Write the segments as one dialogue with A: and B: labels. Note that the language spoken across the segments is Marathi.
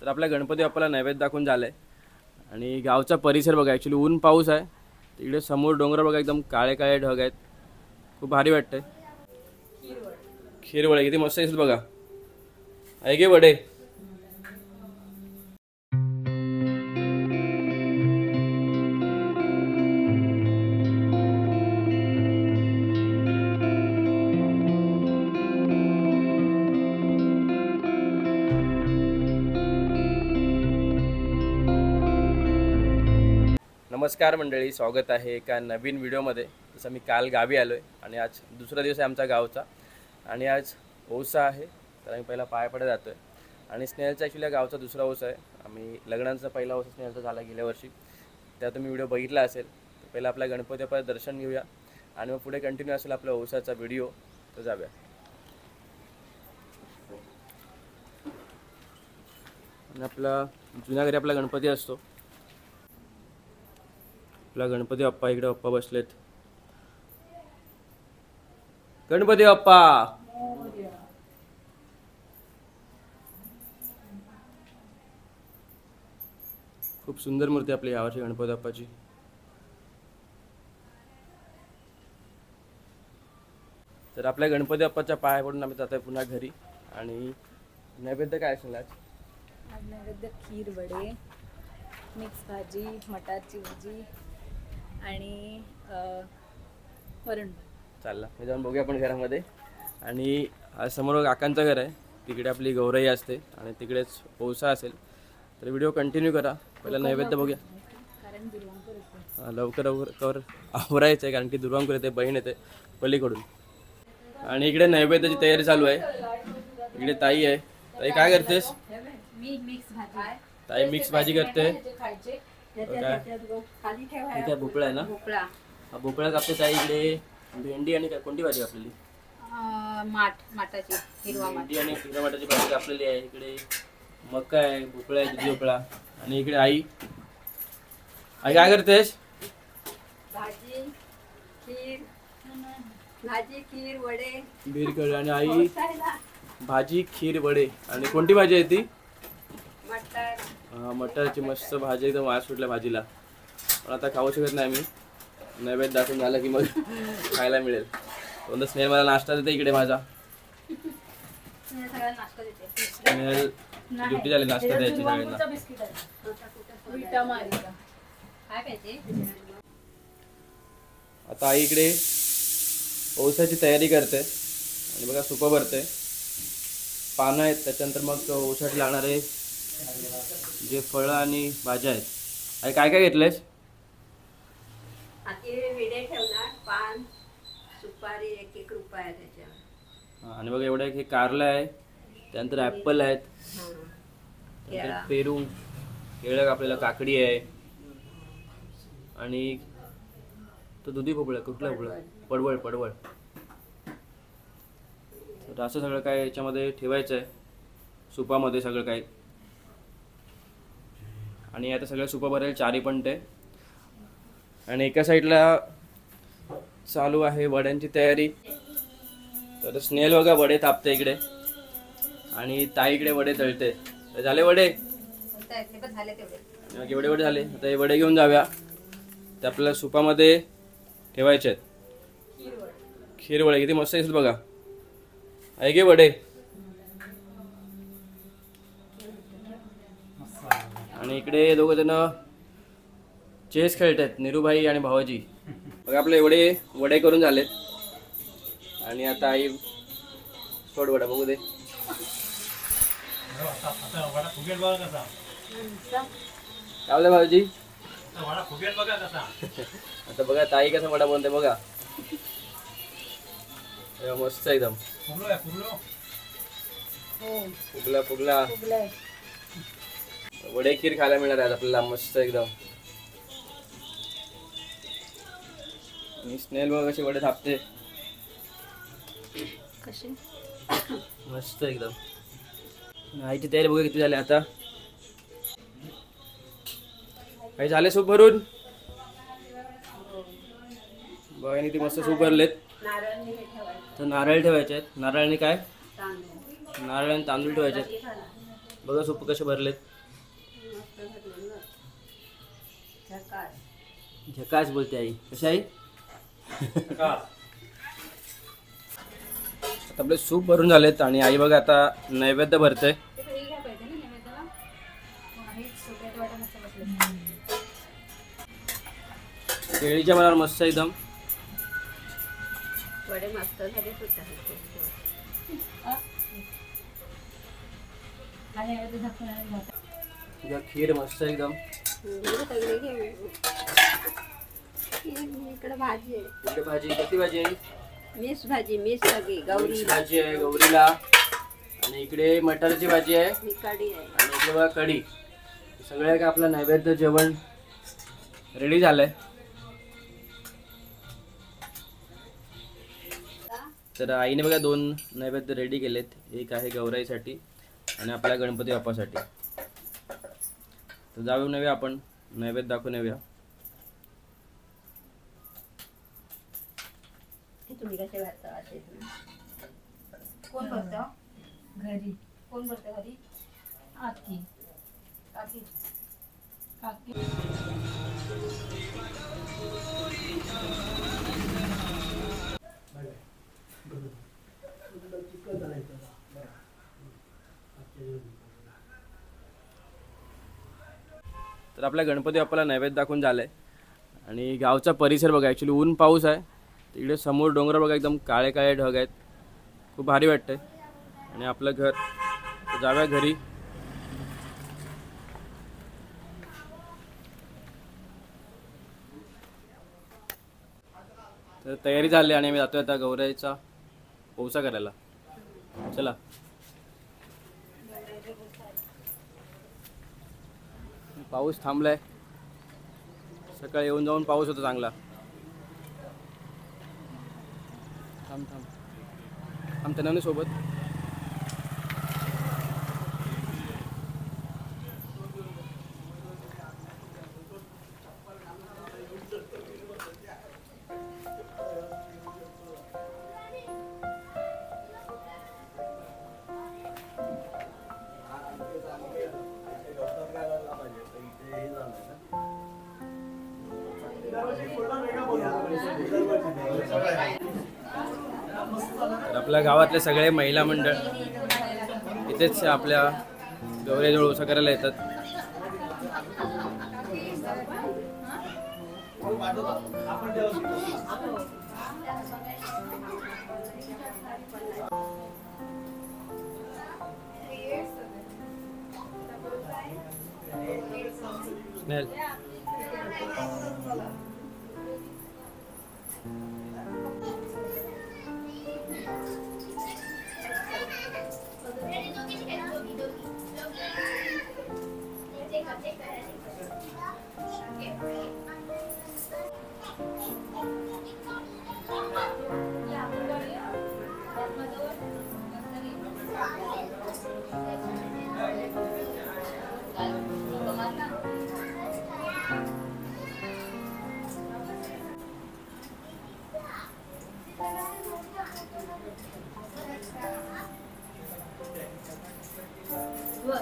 A: तर आपल्या गणपती बाप्पाला नैवेद्य दाखवून झालं आहे आणि गावचा परिसर बघा. ॲक्च्युली ऊन पाऊस आहे, तिकडे समोर डोंगर बघा, एकदम काळे काळे ढग आहेत, खूप भारी वाटतंय. खीर वडे किती मस्त दिसत बघा. आहे गे वडे. नमस्कार मंडळी, स्वागत आहे एका नवीन व्हिडिओमध्ये. जसं मी काल गावी आलो आहे आणि आज दुसरा दिवस आहे आमचा गावचा आणि आज ओसा आहे. तर आम्ही पहिला पाया पडत जातो आहे आणि स्नेहलचा ॲक्च्युली गावचा दुसरा ओसा आहे. आम्ही लग्नाचा पहिला ओसा स्नेहलचा झाला गेल्या वर्षी, त्या तुम्ही व्हिडिओ बघितला असेल. तर पहिला आपल्या गणपती बाप्पाचं दर्शन घेऊया आणि मग पुढे कंटिन्यू असेल आपल्या ओसाचा व्हिडिओ. तर जाऊया. आणि आपला जुन्या घरी आपला गणपती असतो. आपला गणपती बाप्पा इकडे बाप्पा बसलेत. गणपती बाप्पा. खूप सुंदर मूर्ती आपली यावर्षी गणपती बाप्पाची. तर आपल्या गणपती बाप्पाच्या पाया पडून आम्ही जातोय पुन्हा घरी. आणि नैवेद्य काय असेल आज?
B: नैवेद्य खीर वडे, मिक्स भाजी, मटारची भाजी आणि वरण.
A: चालला मी जाऊन बघूया आपण घरामध्ये. आणि समोर काकांचं घर आहे, तिकडे आपली गौराई असते आणि तिकडेच ओसा असेल. तर व्हिडिओ कंटिन्यू करा. पहिला नैवेद्य बघूया. लवकर लवकर आवरायचं आहे कारण की दुर्वांकूर येते, बहीण येते पलीकडून. आणि इकडे नैवेद्याची तयारी चालू आहे. इकडे ताई आहे. ताई काय करतेस? ताई मिक्स भाजी करते. काय भोपळा आहे ना? हा भोपळा कापते ताई. इकडे भेंडी आणि काय कोणती भाजी कापलेली?
B: माटाची हिरवा
A: भेंडी आणि हिरवा माटाची भाजी कापलेली आहे. इकडे मका आहे, भोपळा आहे, दुधी भोपळा. आणि इकडे आई काय करतेस?
C: भाजी खीर वडे.
A: बीर कर. आणि आई भाजी खीर वडे. आणि कोणती भाजी आहे ती?
C: मटर.
A: मटरची मस्त भाजी, एकदम वास सुटल्या भाजीला. पण आता खाऊ शकत नाही मी. नैवेद्य दाखवून झालं की मग खायला मिळेल. कोणतं स्नेहल मला नाश्ता देते इकडे माझा. स्नेहल ड्युटी झाली नाश्ता द्यायची सगळ्यांना. आता आई इकडे ओसाची तयारी करते आणि बघा सुपं भरते. पानं आहेत, त्याच्यानंतर मग ओसाठी लागणारे जे फळं आणि भाज्या आहेत. आई काय काय घेतलंयस?
C: विडे ठेवणार, पान सुपारी 1-1 रुपया त्याच्यावर.
A: आणि बघा एवढं हे कारलं आहे, त्यानंतर ॲपल आहेत, पेरू, केळं, आपल्याला काकडी आहे आणि तो दुधी भोपळा. कुठला भोपळा? पडवळ. पडवळ. तर असं सगळं काय याच्यामध्ये ठेवायचं आहे सुपामध्ये सगळं काय. आणि आता सगळं सुपं भरेल चारी पण ते. आणि एका साईडला चालू आहे वड्यांची तयारी. तर स्नेहल बघा वडे तापते इकडे आणि ताई इकडे वडे तळते. तर झाले वडे? एवढे वडे झाले. आता हे वडे घेऊन जाऊया. ते आपल्याला सुपामध्ये ठेवायचे आहेत. खीर वडे किती मस्त दिसत बघा. आहे गे वडे. आणि इकडे दोघं जण चेस खेळत आहेत, निरूभाई आणि भावाजी. बघा आपले एवढे वडे करून झालेत. आणि आता आई सोड वडा बघू दे. काय भाऊजी? आता बघा ताई कसा वडा बनते बघा. मस्त एकदम फुगला फुगला. वडे खीर खायला मिळणार आहे आपल्याला मस्त एकदम. आणि स्नेहल बघा कशी वडे थापते.
B: कशी
A: मस्त एकदम. आईची तयारी बघा किती झाली. आता काही झाले सूप भरून बघा. ती मस्त सूप भरलेत. तर नारळ ठेवायचे आहेत. नारळाने काय? नारळ आणि तांदूळ ठेवायचे आहेत. बघा सूप कसे भरलेत.
C: मस्त घातलं ना. झकास.
A: झकास बोलते आई. कशी आई? आता आपले सूप भरून झालेत आणि आई बघा आता नैवेद्य भरते. केळीच्या मनावर मस्त एकदम.
C: वडे मस्त झाले सुद्धा.
A: खीर मस्त एकदम.
C: सगळे घे. इकडे भाजी आहे.
A: इकडे भाजी किती भाजी आहे?
C: मिक्स भाजी मिक्स सगळी गौरी
A: भाजी आहे गौरीला. आणि इकडे मटारची भाजी आहे
C: ही कढी आहे.
A: आणि इकडे बघा कढी. सगळं का आपलं नैवेद्य जेवण रेडी झालंय. तर आईने बघा 2 नैवेद्य रेडी केलेत. एक आहे गौराईसाठी आणि आपल्या गणपती बाप्पासाठी. तर जाऊ नव्या आपण नैवेद्य दाखवून येऊया.
C: तुम्ही कसे भरता असे?
B: कोण भरतं घरी? कोण भरतं घरी? आकी काकी काकी.
A: तर आपल्या गणपती बाप्पाला नैवेद्य दाखवून झालंय. आणि गावचा परिसर बघा. ॲक्च्युली ऊन पाऊस आहे. तिकडे समोर डोंगर बघा एकदम काळे काळे ढग आहेत. खूप भारी वाटतंय. आणि आपलं घर. तर जाऊया घरी. तर तयारी झाली आणि आम्ही जातोय आता गौराईचा पोवसा करायला. चला. पाऊस थांबलाय. सकाळी येऊन जाऊन पाऊस होता चांगला. थांब थांब थांब त्यांना सोबत. तर आपल्या गावातले सगळे महिला मंडळ इथेच आपल्या गौरीजवळ ओसा करायला येतात. स्नेहल.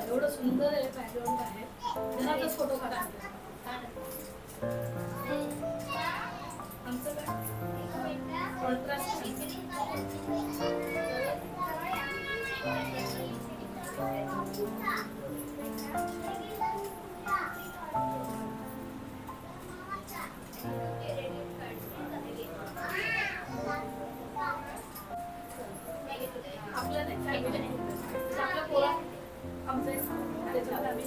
B: एवढं सुंदर आहे बॅकग्राऊंड आहे. त्याचाच फोटो काढा. आमचं काय आपल्या नाही फॅमिली आपल्या पोरा आमचे त्याच्यात आम्ही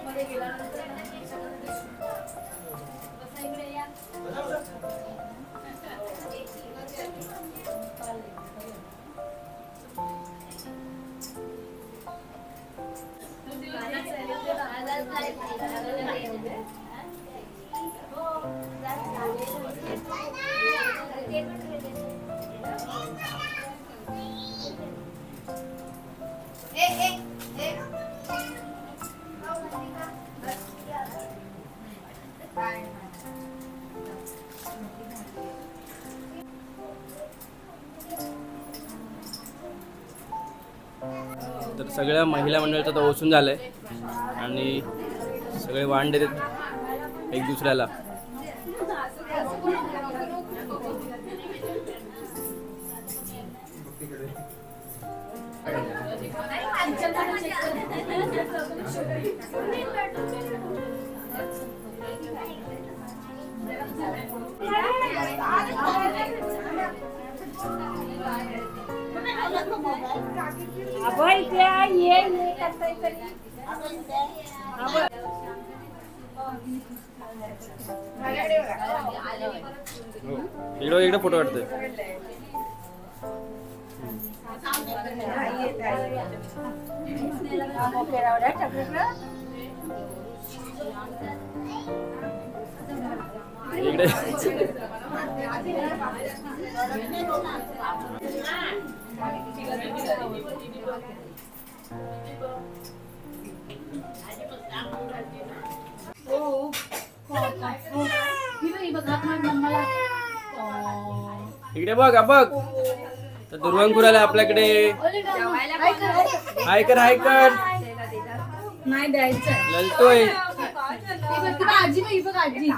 B: मध्ये गेल्यानंतर इकडे या.
A: तर सगळ्या महिला मंडळाचं तर ओसून झालं आहे आणि सगळे वाण देतात एक दुसऱ्याला. इकडे फोटो काढतोय. इकडे इकडे बघ बघ तर दुर्वांकुराला आपल्याकडे हाय कर
B: नाही द्यायचं
A: ललतोय.
B: आजी बघ आजी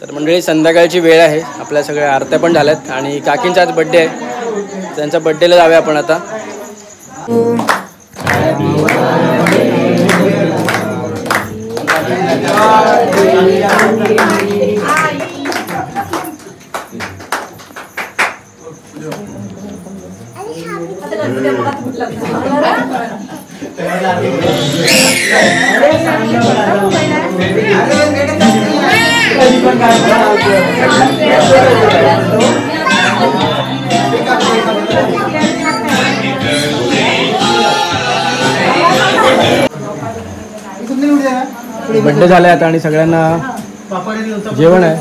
A: तर मंडळी संध्याकाळची वेळ आहे, आपल्या सगळ्या आरत्या पण झाल्यात आणि काकींचा आज बड्डे आहे, त्यांच्या बड्डेला जाऊया आपण आता. बड्डे झाले आता आणि सगळ्यांना जेवण आहे,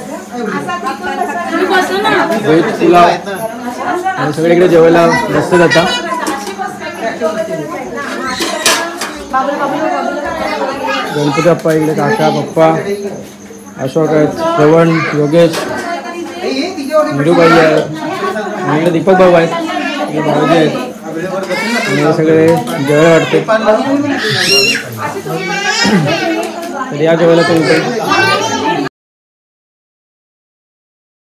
A: व्हेज पुलाव आणि सगळीकडे जेवायला मस्त जाता. गणपती बाप्पा इकडे, काका पप्पा अशोक आहेत, श्रवण योगेश निरूबाई आहेत आणि इकडे दीपक भाऊ आहेत, इकडे भाऊजी आहेत आणि सगळे जेवायला वाटते. तर या जेवायला पण